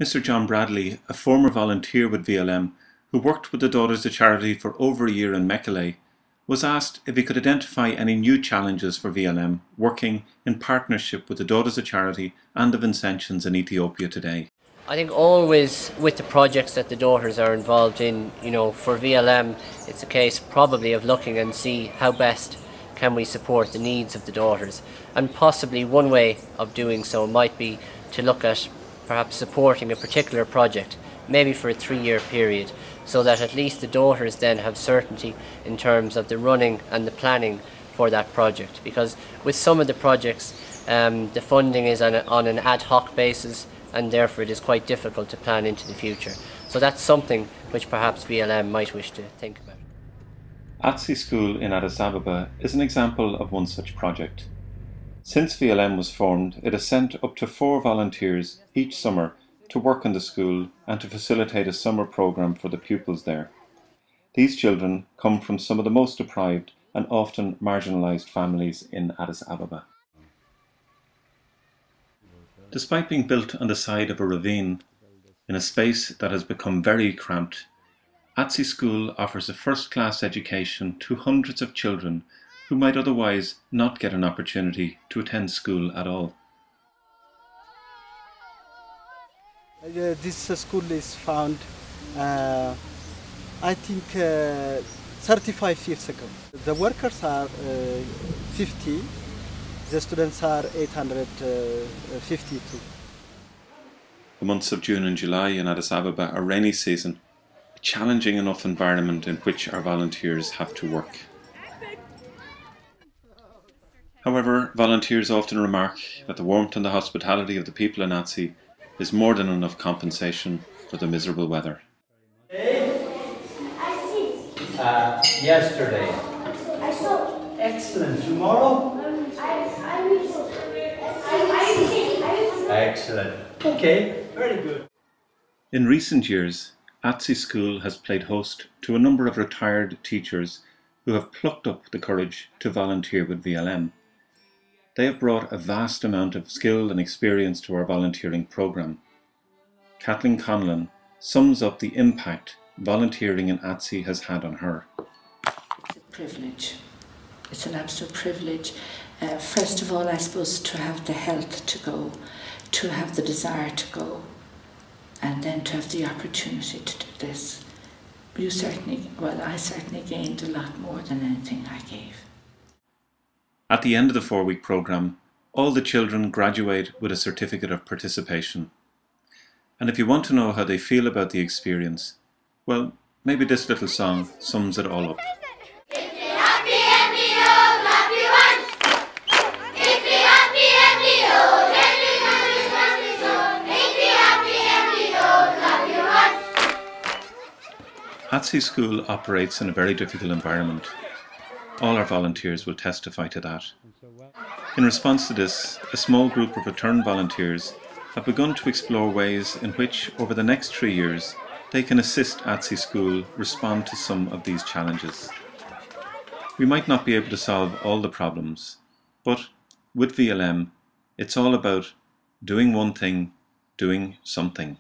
Mr. John Bradley, a former volunteer with VLM who worked with the Daughters of Charity for over a year in Mekelle, was asked if he could identify any new challenges for VLM working in partnership with the Daughters of Charity and the Vincentians in Ethiopia today. I think always with the projects that the Daughters are involved in, for VLM, it's a case probably of looking and see how best can we support the needs of the Daughters. And possibly one way of doing so might be to look at perhaps supporting a particular project, maybe for a 3-year period, so that at least the Daughters then have certainty in terms of the running and the planning for that project. Because with some of the projects, the funding is on an ad hoc basis, and therefore it is quite difficult to plan into the future. So that's something which perhaps VLM might wish to think about. Atse School in Addis Ababa is an example of one such project. Since VLM was formed, it has sent up to 4 volunteers each summer to work in the school and to facilitate a summer program for the pupils there. These children come from some of the most deprived and often marginalized families in Addis Ababa. Despite being built on the side of a ravine, in a space that has become very cramped, Atse School offers a first-class education to hundreds of children who might otherwise not get an opportunity to attend school at all. This school is found, I think, 35 years ago. The workers are 50, the students are 852. The months of June and July in Addis Ababa are rainy season, a challenging enough environment in which our volunteers have to work. However, volunteers often remark that the warmth and the hospitality of the people in Atse is more than enough compensation for the miserable weather. Yesterday. I saw. Excellent. Tomorrow? Excellent. Okay, very good. In recent years, Atse School has played host to a number of retired teachers who have plucked up the courage to volunteer with VLM. They have brought a vast amount of skill and experience to our volunteering programme. Kathleen Conlon sums up the impact volunteering in Atse has had on her. It's a privilege. It's an absolute privilege. First of all, I suppose, to have the health to go, to have the desire to go, and then to have the opportunity to do this. I certainly gained a lot more than anything I gave. At the end of the 4-week programme, all the children graduate with a certificate of participation. And if you want to know how they feel about the experience, well, maybe this little song sums it all up. Atse School operates in a very difficult environment. All our volunteers will testify to that. In response to this, a small group of returned volunteers have begun to explore ways in which, over the next 3 years, they can assist Atse School respond to some of these challenges. We might not be able to solve all the problems, but with VLM, it's all about doing one thing, doing something.